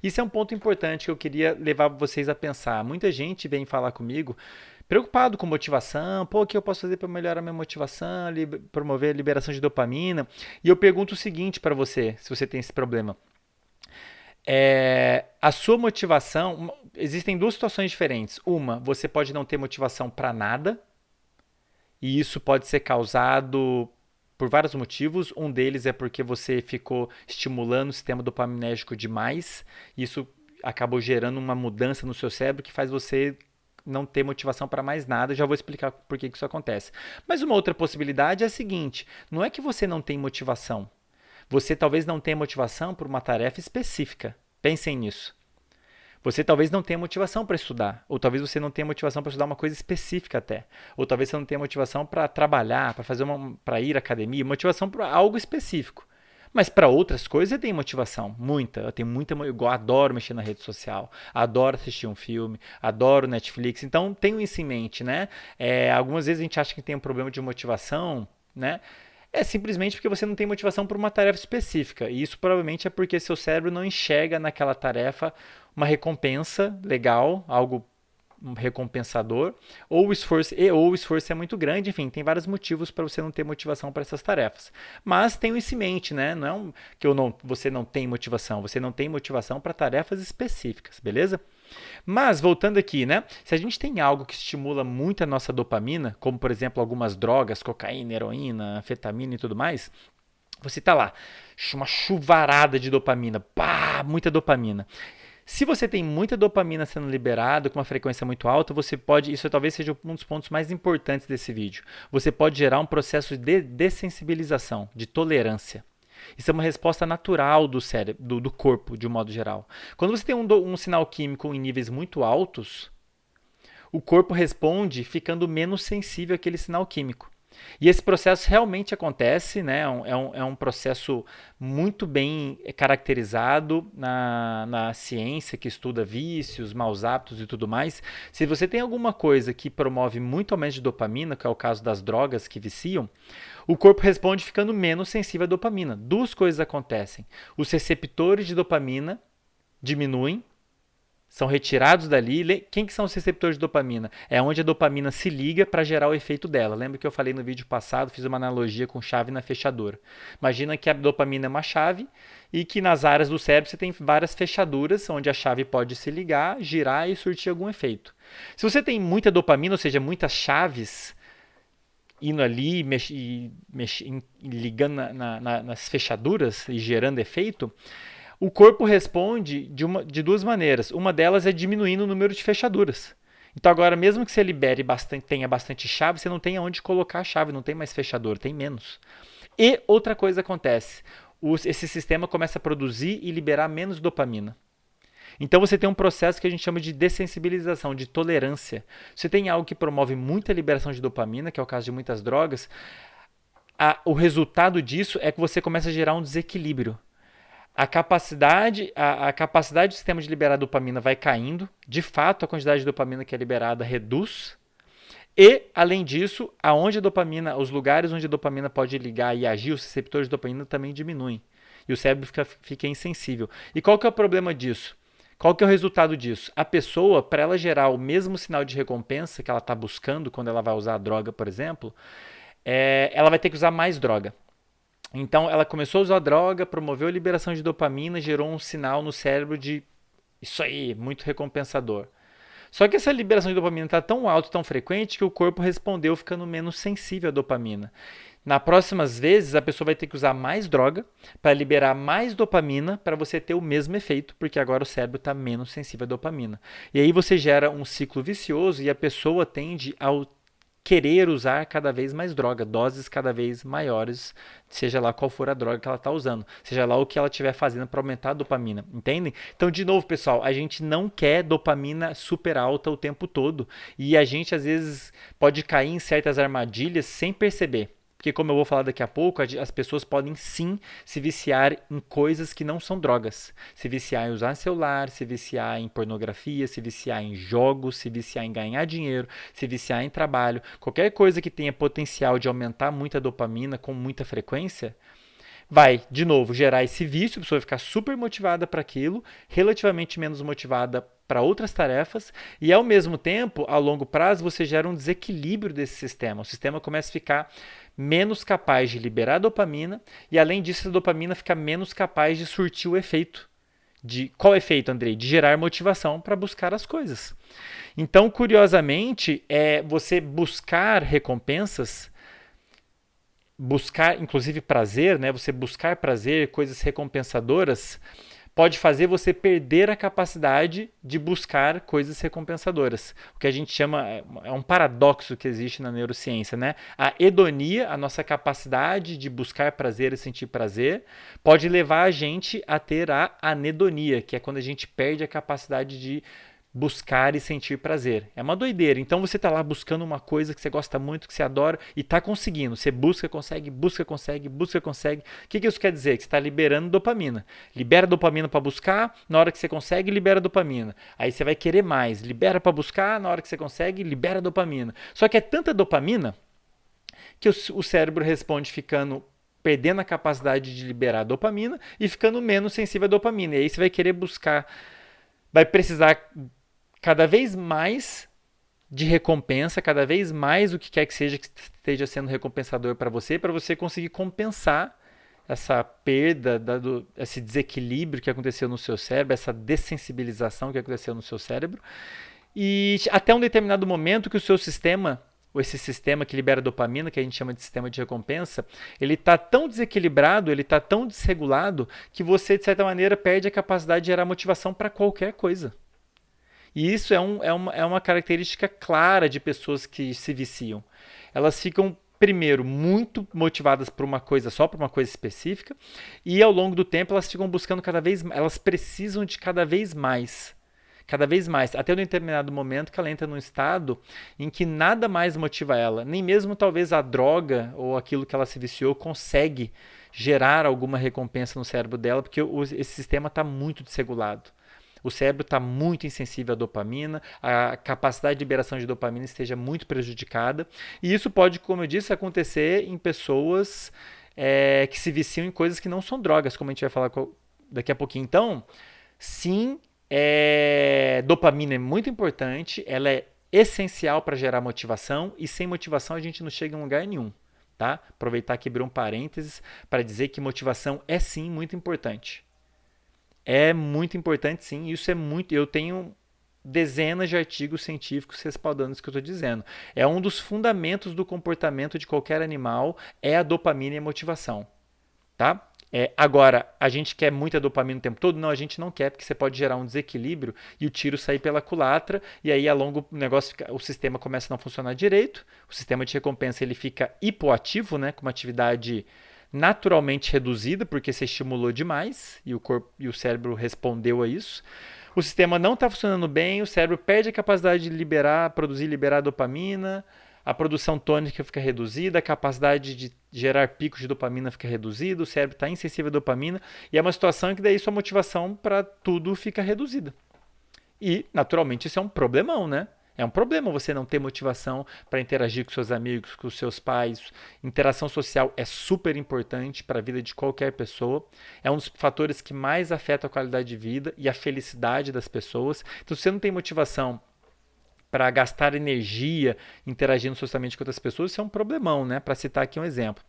Isso é um ponto importante que eu queria levar vocês a pensar. Muita gente vem falar comigo preocupado com motivação, pô, o que eu posso fazer para melhorar minha motivação, promover a liberação de dopamina? E eu pergunto o seguinte para você, se você tem esse problema. A sua motivação, existem duas situações diferentes. Uma, você pode não ter motivação para nada, e isso pode ser causado por vários motivos. Um deles é porque você ficou estimulando o sistema dopaminérgico demais. Isso acabou gerando uma mudança no seu cérebro que faz você não ter motivação para mais nada. Já vou explicar por que isso acontece. Mas uma outra possibilidade é a seguinte: não é que você não tem motivação. Você talvez não tenha motivação por uma tarefa específica. Pensem nisso. Você talvez não tenha motivação para estudar, ou talvez você não tenha motivação para estudar uma coisa específica até, ou talvez você não tenha motivação para trabalhar, para ir à academia, motivação para algo específico. Mas para outras coisas eu tenho motivação, muita. Eu tenho muita, eu adoro mexer na rede social, adoro assistir um filme, adoro Netflix. Então tenho isso em mente, né? Algumas vezes a gente acha que tem um problema de motivação, né? É simplesmente porque você não tem motivação para uma tarefa específica. E isso provavelmente é porque seu cérebro não enxerga naquela tarefa uma recompensa legal, algo recompensador, ou o esforço é muito grande. Enfim, tem vários motivos para você não ter motivação para essas tarefas. Mas tenha isso em mente, né? Não é que você não tem motivação, você não tem motivação para tarefas específicas, beleza? Mas, voltando aqui, né? Se a gente tem algo que estimula muito a nossa dopamina, como por exemplo algumas drogas, cocaína, heroína, anfetamina e tudo mais, você tá lá, uma chuvarada de dopamina, pá, muita dopamina. Se você tem muita dopamina sendo liberada com uma frequência muito alta, você pode, isso talvez seja um dos pontos mais importantes desse vídeo, você pode gerar um processo de dessensibilização, de tolerância. Isso é uma resposta natural do cérebro, do corpo, de um modo geral. Quando você tem um sinal químico em níveis muito altos, o corpo responde ficando menos sensível àquele sinal químico. E esse processo realmente acontece, né? É um processo muito bem caracterizado na ciência que estuda vícios, maus hábitos e tudo mais. Se você tem alguma coisa que promove muito aumento de dopamina, que é o caso das drogas que viciam, o corpo responde ficando menos sensível à dopamina. Duas coisas acontecem. Os receptores de dopamina diminuem, são retirados dali. Quem que são os receptores de dopamina? É onde a dopamina se liga para gerar o efeito dela. Lembra que eu falei no vídeo passado, fiz uma analogia com chave na fechadura. Imagina que a dopamina é uma chave e que nas áreas do cérebro você tem várias fechaduras onde a chave pode se ligar, girar e surtir algum efeito. Se você tem muita dopamina, ou seja, muitas chaves indo ali, ligando nas fechaduras e gerando efeito, o corpo responde de duas maneiras. Uma delas é diminuindo o número de fechaduras. Então agora, mesmo que você libere bastante, tenha bastante chave, você não tem aonde colocar a chave, não tem mais fechadura, tem menos. E outra coisa acontece, esse sistema começa a produzir e liberar menos dopamina. Então você tem um processo que a gente chama de dessensibilização, de tolerância. Você tem algo que promove muita liberação de dopamina, que é o caso de muitas drogas, o resultado disso é que você começa a gerar um desequilíbrio. A capacidade do sistema de liberar dopamina vai caindo, de fato a quantidade de dopamina que é liberada reduz, e além disso, os lugares onde a dopamina pode ligar e agir, os receptores de dopamina também diminuem, e o cérebro fica insensível. E qual que é o problema disso? Qual que é o resultado disso? A pessoa, para ela gerar o mesmo sinal de recompensa que ela está buscando quando ela vai usar a droga, por exemplo, ela vai ter que usar mais droga. Então ela começou a usar droga, promoveu a liberação de dopamina, gerou um sinal no cérebro de isso aí, muito recompensador. Só que essa liberação de dopamina está tão alta, tão frequente, que o corpo respondeu ficando menos sensível à dopamina. Nas próximas vezes, a pessoa vai ter que usar mais droga para liberar mais dopamina para você ter o mesmo efeito, porque agora o cérebro está menos sensível à dopamina. E aí você gera um ciclo vicioso e a pessoa tende ao querer usar cada vez mais droga, doses cada vez maiores, seja lá qual for a droga que ela está usando, seja lá o que ela estiver fazendo para aumentar a dopamina, entendem? Então, de novo, pessoal, a gente não quer dopamina super alta o tempo todo e a gente às vezes pode cair em certas armadilhas sem perceber. Porque, como eu vou falar daqui a pouco, as pessoas podem sim se viciar em coisas que não são drogas. Se viciar em usar celular, se viciar em pornografia, se viciar em jogos, se viciar em ganhar dinheiro, se viciar em trabalho. Qualquer coisa que tenha potencial de aumentar muita dopamina com muita frequência, vai, de novo, gerar esse vício, a pessoa vai ficar super motivada para aquilo, relativamente menos motivada para outras tarefas, e ao mesmo tempo, a longo prazo, você gera um desequilíbrio desse sistema. O sistema começa a ficar menos capaz de liberar dopamina, e além disso, a dopamina fica menos capaz de surtir o efeito. Qual efeito, Andrei? De gerar motivação para buscar as coisas. Então, curiosamente, você buscar recompensas, buscar, inclusive prazer, né? Você buscar prazer, coisas recompensadoras, pode fazer você perder a capacidade de buscar coisas recompensadoras. O que a gente chama, é um paradoxo que existe na neurociência, né? A hedonia, a nossa capacidade de buscar prazer e sentir prazer, pode levar a gente a ter a anedonia, que é quando a gente perde a capacidade de buscar e sentir prazer. É uma doideira. Então você está lá buscando uma coisa que você gosta muito, que você adora e está conseguindo. Você busca, consegue, busca, consegue, busca, consegue. O que isso quer dizer? Que você está liberando dopamina. Libera dopamina para buscar, na hora que você consegue, libera dopamina. Aí você vai querer mais. Libera para buscar, na hora que você consegue, libera dopamina. Só que é tanta dopamina que o cérebro responde ficando perdendo a capacidade de liberar dopamina e ficando menos sensível à dopamina. E aí você vai querer buscar, vai precisar cada vez mais de recompensa, cada vez mais o que quer que seja que esteja sendo recompensador para você conseguir compensar essa perda, esse desequilíbrio que aconteceu no seu cérebro, essa dessensibilização que aconteceu no seu cérebro. E até um determinado momento que o seu sistema, ou esse sistema que libera dopamina, que a gente chama de sistema de recompensa, ele está tão desequilibrado, ele está tão desregulado, que você, de certa maneira, perde a capacidade de gerar motivação para qualquer coisa. E isso é uma característica clara de pessoas que se viciam. Elas ficam, primeiro, muito motivadas por uma coisa só, por uma coisa específica, e ao longo do tempo elas ficam buscando cada vez mais, elas precisam de cada vez mais. Cada vez mais, até um determinado momento que ela entra num estado em que nada mais motiva ela, nem mesmo talvez a droga ou aquilo que ela se viciou consegue gerar alguma recompensa no cérebro dela, porque esse sistema está muito desregulado. O cérebro está muito insensível à dopamina, a capacidade de liberação de dopamina esteja muito prejudicada. E isso pode, como eu disse, acontecer em pessoas que se viciam em coisas que não são drogas, como a gente vai falar daqui a pouquinho. Então, sim, dopamina é muito importante, ela é essencial para gerar motivação e sem motivação a gente não chega em lugar nenhum. Tá? Aproveitar que abriu um parênteses para dizer que motivação é sim muito importante. É muito importante, sim. Isso é muito. Eu tenho dezenas de artigos científicos respaldando isso que eu estou dizendo. É um dos fundamentos do comportamento de qualquer animal, é a dopamina e a motivação. Tá? Agora, a gente quer muita dopamina o tempo todo? Não, a gente não quer, porque você pode gerar um desequilíbrio e o tiro sair pela culatra, e aí a longo o sistema começa a não funcionar direito, o sistema de recompensa ele fica hipoativo, né, com uma atividade naturalmente reduzida, porque você estimulou demais e o corpo e o cérebro respondeu a isso. O sistema não está funcionando bem, o cérebro perde a capacidade de produzir e liberar dopamina, a produção tônica fica reduzida, a capacidade de gerar picos de dopamina fica reduzida, o cérebro está insensível à dopamina, e é uma situação em que daí sua motivação para tudo fica reduzida. E, naturalmente, isso é um problemão, né? É um problema você não ter motivação para interagir com seus amigos, com seus pais. Interação social é super importante para a vida de qualquer pessoa. É um dos fatores que mais afeta a qualidade de vida e a felicidade das pessoas. Então, se você não tem motivação para gastar energia interagindo socialmente com outras pessoas, isso é um problemão, né? Para citar aqui um exemplo.